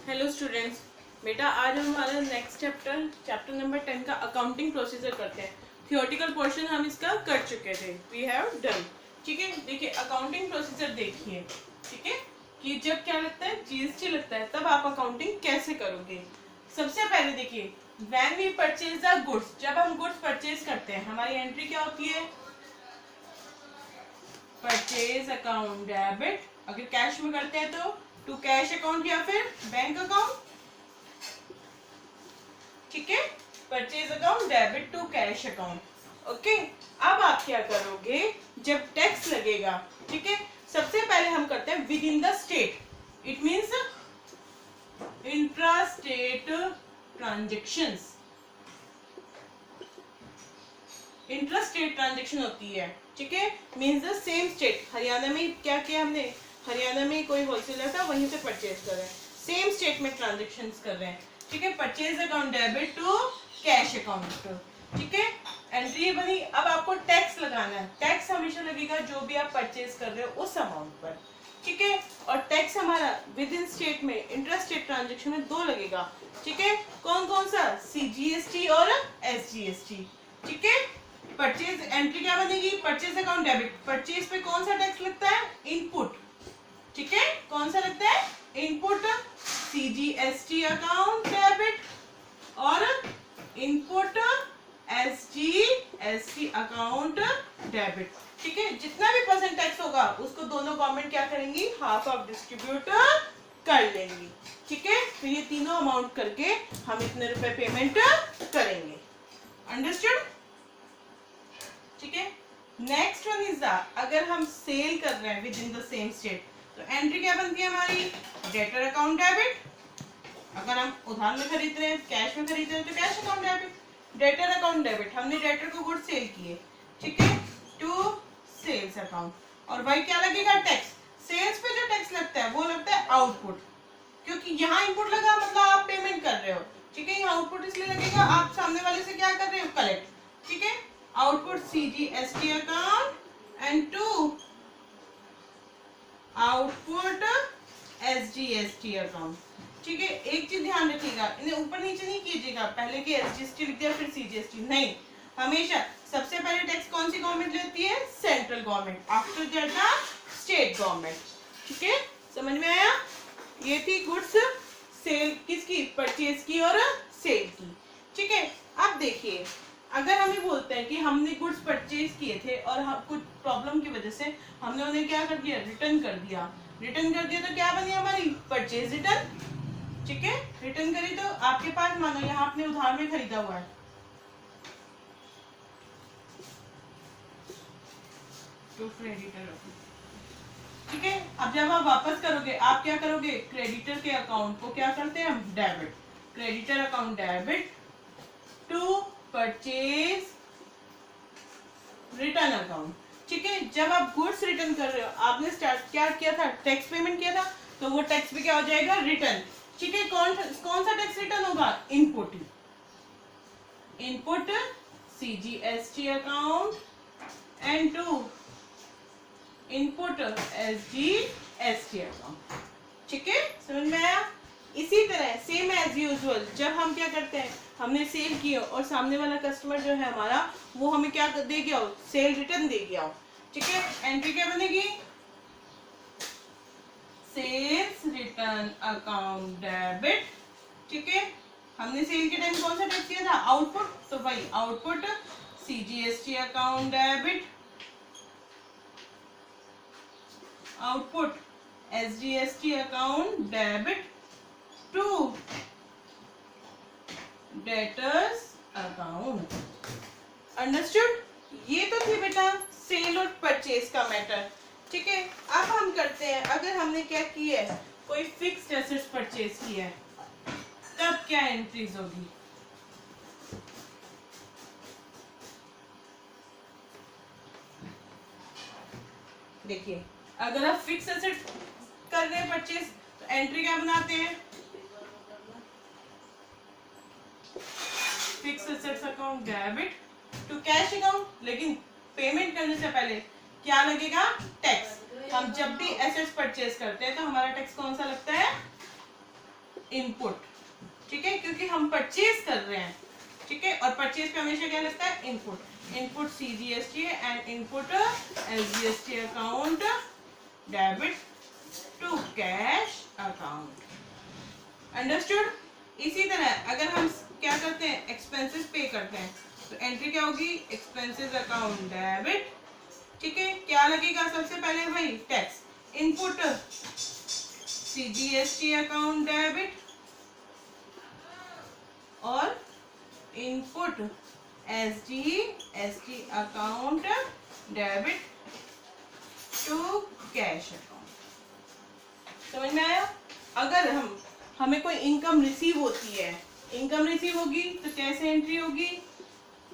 Hello students, बेटा आज हम हमारा नेक्स्ट चैप्टर नंबर 10 का अकाउंटिंग प्रोसीजर करते हैं। थियोरेटिकल पोर्शन हम इसका कर चुके थे, वी हैव डन। ठीक है, देखिए अकाउंटिंग प्रोसीजर देखिए। ठीक है कि जब क्या लगता है, जीएसटी लगता है, तब आप अकाउंटिंग कैसे करोगे। सबसे पहले देखिए, when we purchase the goods, जब हम गुड्स परचेज करते हैं हमारी एंट्री क्या होती है, परचेज अकाउंट डेबिट। अगर कैश में करते हैं तो टू कैश अकाउंट या फिर बैंक अकाउंट। ठीक है, purchase account debit to cash account. Okay, अब आप क्या करोगे जब टैक्स लगेगा। ठीक है, सबसे पहले हम करते हैं with in the state, it means intra state transactions. Intra state transaction होती है। ठीक है, means the same state. Haryana में क्या किया हमने, हरियाणा में कोई होलसेलर था, वहीं से परचेज कर रहे हैं, सेम स्टेट में ट्रांजेक्शन कर रहे हैं। ठीक है, purchase account debit to cash account. ठीक है, एंट्री बनी। अब आपको टैक्स लगाना है। टैक्स हमेशा लगेगा जो भी आप परचेज कर रहे हो उस अमाउंट पर। ठीक है, और टैक्स हमारा विद इन स्टेट में इंट्रा स्टेट ट्रांजेक्शन में 2 लगेगा। ठीक है, कौन कौन सा, सीजीएसटी और एसजीएसटी। ठीक है, परचेज एंट्री क्या बनेगी, परचेज अकाउंट डेबिट। परचेज पे कौन सा टैक्स लगता है, इनपुट। ठीक है, कौन सा लगता है, इनपुट, सीजीएसटी अकाउंट डेबिट, और इनपुट एसजीएसटी अकाउंट डेबिट। ठीक है, जितना भी परसेंट टैक्स होगा उसको दोनों गवर्नमेंट क्या करेंगी, हाफ ऑफ डिस्ट्रीब्यूट कर लेंगी। ठीक है, तो ये तीनों अमाउंट करके हम इतने रुपए पेमेंट करेंगे। अंडरस्टूड। ठीक है, नेक्स्ट वन इज द, अगर हम सेल कर रहे हैं with in the same state तो एंट्री क्या बनती है हमारी, डेटर अकाउंट डेबिट। अगर हम उधार में खरीद रहे हैं, कैश में खरीद रहे हैं तो cash account debit. Debtor account debit, हमने डेटर को गुड सेल किए। ठीक है, टू सेल्स अकाउंट। और भाई क्या लगेगा, टैक्स। सेल्स पे जो टैक्स लगता है वो लगता है आउटपुट, क्योंकि यहाँ इनपुट लगा मतलब आप पेमेंट कर रहे हो। ठीक है, यहाँ आउटपुट इसलिए लगेगा आप सामने वाले से क्या कर रहे हो, कलेक्ट। ठीक है, output CGST account and to output SGST account. ठीक है, एक चीज ध्यान रखिएगा, इन्हें ऊपर नीचे नहीं कीजिएगा, पहले की एसजीएसटी लिख दिया फिर सीजीएसटी नहीं। हमेशा सबसे पहले टैक्स कौन सी गवर्नमेंट लेती है, central government, after that the state government. ठीक है, समझ में आया। ये थी गुड्स सेल किसकी, परचेज की और सेल की। ठीक है, अब देखिए, अगर हमें बोलते हैं कि हमने गुड्स परचेज किए थे और हम कुछ प्रॉब्लम की वजह से हमने उन्हें क्या कर दिया, रिटर्न कर दिया। रिटर्न कर दिया तो क्या बनी हमारी, परचेज रिटर्न। ठीक है, रिटर्न करी तो आपके पास मानो यहाँ आपने उधार में खरीदा हुआ है, तो क्रेडिटर। ठीक है, अब जब आप वापस करोगे आप क्या करोगे, क्रेडिटर के अकाउंट को क्या करते हैं हम, debit. Creditor account debit to purchase return account. ठीक है, जब आप गुड्स रिटर्न कर रहे हो, आपने स्टार्ट क्या किया था, टैक्स पेमेंट किया था, तो वो टैक्स भी क्या हो जाएगा, रिटर्न। ठीक है, कौन सा टैक्स रिटर्न होगा, input. Input CGST account and to input SGST account. ठीक है, समझ में आया। इसी तरह सेम एज यूजुअल, जब हम क्या करते हैं, हमने सेल किया और सामने वाला कस्टमर जो है हमारा, वो हमें क्या दे गया हो, सेल रिटर्न दे गया हो। ठीक है, एंट्री क्या बनेगी, सेल्स रिटर्न अकाउंट डेबिट। ठीक है, हमने सेल के टाइम कौन सा टैक्स दिया था, आउटपुट, तो भाई output CGST account debit, output SGST account debit to debtors account. Understood. ये तो थी बेटा सेल और परचेज का मैटर। ठीक है, अब हम करते हैं, अगर हमने क्या किया है, कोई फिक्स्ड एसेट्स परचेज किया है, तब क्या एंट्रीज होगी। देखिए, अगर आप फिक्स एसेट कर रहे हैं परचेज तो एंट्री क्या बनाते हैं, fix assets account debit to cash account. लेकिन पेमेंट करने से पहले क्या लगेगा, टैक्स। हम जब भी एसेट्स परचेज करते हैं तो हमारा टैक्स कौन सा लगता है, इनपुट, ठीक है, क्योंकि हम परचेज कर रहे हैं, ठीक है, और परचेज पे हमेशा क्या लगता है, input, input CGST and input SGST account debit to cash account. Understood. इसी तरह अगर हम क्या करते हैं, एक्सपेंसेस पे करते हैं, तो एंट्री क्या होगी, एक्सपेंसेस अकाउंट डेबिट, ठीक है, क्या लगेगा सबसे पहले भाई, tax, input CGST account debit और input SGST account debit to cash account. समझ में आया। अगर हमें कोई इनकम रिसीव होती है, इनकम रिसीव होगी तो कैसे एंट्री होगी,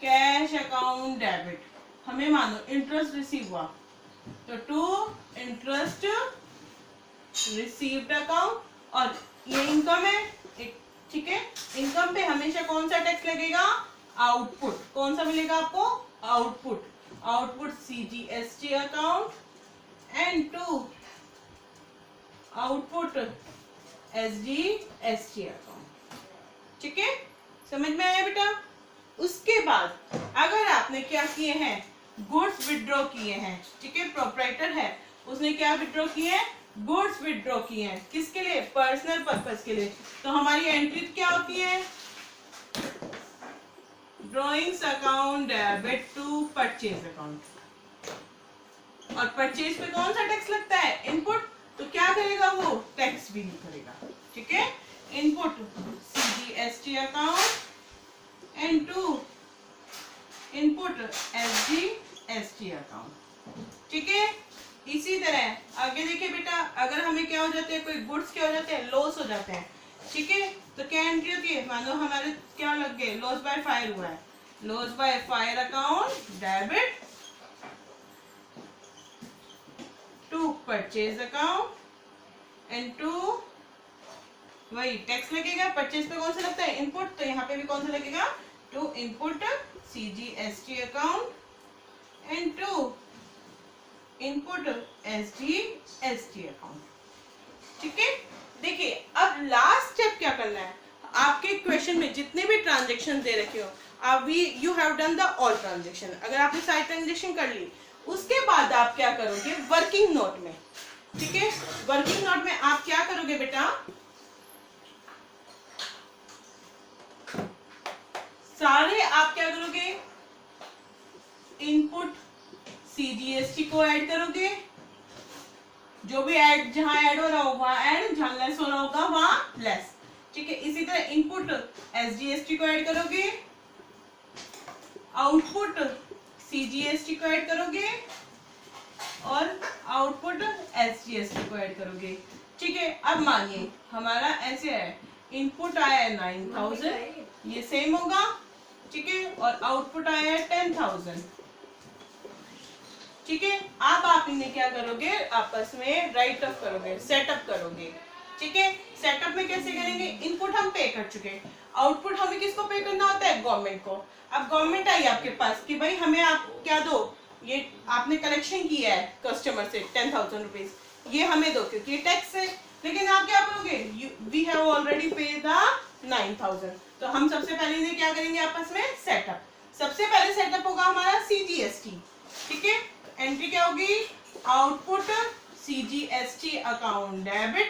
कैश अकाउंट डेबिट। हमें मानो इंटरेस्ट रिसीव हुआ तो टू इंटरेस्ट रिसीव्ड अकाउंट, और ये इनकम है, ठीक है, इनकम पे हमेशा कौन सा टैक्स लगेगा, आउटपुट, कौन सा मिलेगा आपको, output, output CGST account and to output SGST account, ठीक है, समझ में आया बेटा। उसके बाद अगर आपने क्या किए हैं, गुड्स विड्रॉ किए हैं, ठीक है, प्रोप्राइटर है, उसने क्या विड्रॉ किए हैं, गुड्स विड्रॉ किए हैं, किसके लिए, पर्सनल पर्पस के लिए, तो हमारी एंट्री क्या होती है, drawings account debit to purchase account, और परचेज पे कौन सा टैक्स लगता है, इनपुट, तो क्या करेगा वो, टैक्स भी नहीं करेगा, ठीक है, input CGST account and to input SGST account, ठीक है। इसी तरह आगे देखिए बेटा, अगर हमें क्या हो जाते हैं, कोई गुड्स क्या हो जाते हैं, लॉस हो जाते हैं, ठीक है, तो क्या एंट्री होती है, मान लो हमारे क्या लग गए, लॉस बाय फायर हुआ है, loss by fire account debit to purchase account and to, वही टैक्स लगेगा, परचेज पे कौन सा लगता है, इनपुट, तो यहाँ पे भी कौन सा लगेगा, to input CGST account and to input SGST account, ठीक है। देखिए अब लास्ट स्टेप क्या करना है, आपके क्वेश्चन में जितने भी ट्रांजेक्शन दे रखे हो, आप you have done the all transaction, अगर आपने सारी ट्रांजेक्शन कर ली, उसके बाद आप क्या करोगे, वर्किंग नोट में, ठीक है, वर्किंग नोट में आप क्या करोगे बेटा, सारे आप क्या करोगे, इनपुट CGST को ऐड करोगे, जो भी ऐड, जहां ऐड हो रहा होगा वहां ऐड, जहां लेस हो रहा होगा वहां लेस, ठीक है। इसी तरह इनपुट SGST को ऐड करोगे, आउटपुट CGST को ऐड करोगे और आउटपुट SGST को ऐड करोगे, ठीक है। अब मानिए हमारा ऐसे है, इनपुट आया है 9000, ये सेम होगा, ठीक है, और आउटपुट आया है 10,000, ठीक है। अब आप इन्हें क्या करोगे, आपस में राइट अप करोगे, सेटअप करोगे, ठीक है। सेटअप में कैसे करेंगे, इनपुट हम पे कर चुके, आउटपुट हमें किसको पे करना होता है, गवर्नमेंट को। अब गवर्नमेंट आई आपके पास कि भाई हमें आप क्या दो, ये आपने कलेक्शन किया है कस्टमर से 10,000 रुपीज, ये हमें दो क्योंकि ये टैक्स है, लेकिन आप क्या करोगे, we have already paid the 9,000, तो हम सबसे पहले इन्हें क्या करेंगे, आपस में सेटअप। सबसे पहले सेटअप होगा हमारा CGST, ठीक है, एंट्री क्या होगी, आउटपुट CGST अकाउंट डेबिट,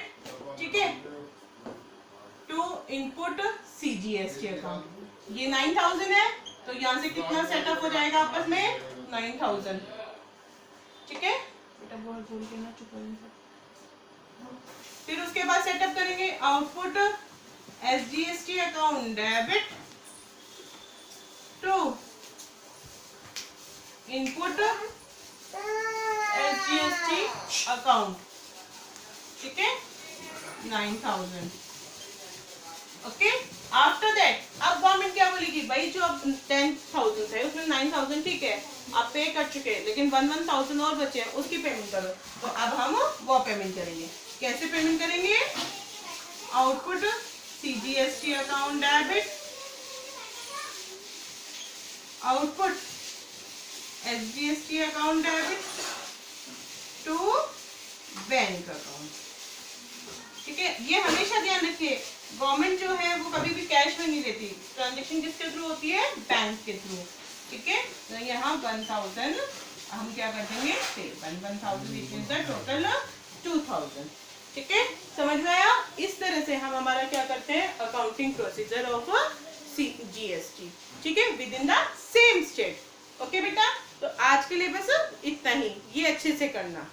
ठीक है, टू इनपुट CGST अकाउंट, ये 9,000 है, तो यहाँ से कितना सेटअप हो जाएगा आपस में, 9,000, ठीक है बेटा, बहुत बोल के ना चुप। फिर उसके बाद सेटअप करेंगे output SGST account debit to input SGST account, ठीक है, 9,000, ओके। आफ्टर दैट अब गवर्नमेंट क्या बोलेगी, भाई जो अब 10,000 है उसमें 9,000 ठीक है आप पे कर चुके हैं, लेकिन 1,000 और बचे हैं, उसकी पेमेंट करो। तो अब हम वो पेमेंट करेंगे, कैसे पेमेंट करेंगे, output CGST account debit, output SGST account debit to bank account, ठीक है। ये हमेशा ध्यान रखिए, गवर्नमेंट जो है वो कभी भी कैश में नहीं लेती, ट्रांजेक्शन किसके थ्रू होती है, बैंक के थ्रू। ठीक है, तो यहाँ 1000 हम क्या कर देंगे, 1000 टोटल 2000। ठीक है, समझ में आया। इस तरह से हम हमारा क्या करते हैं, अकाउंटिंग प्रोसीजर ऑफ GST, ठीक है, with in the same state. Okay बेटा, तो आज के लिए बस इतना ही, ये अच्छे से करना।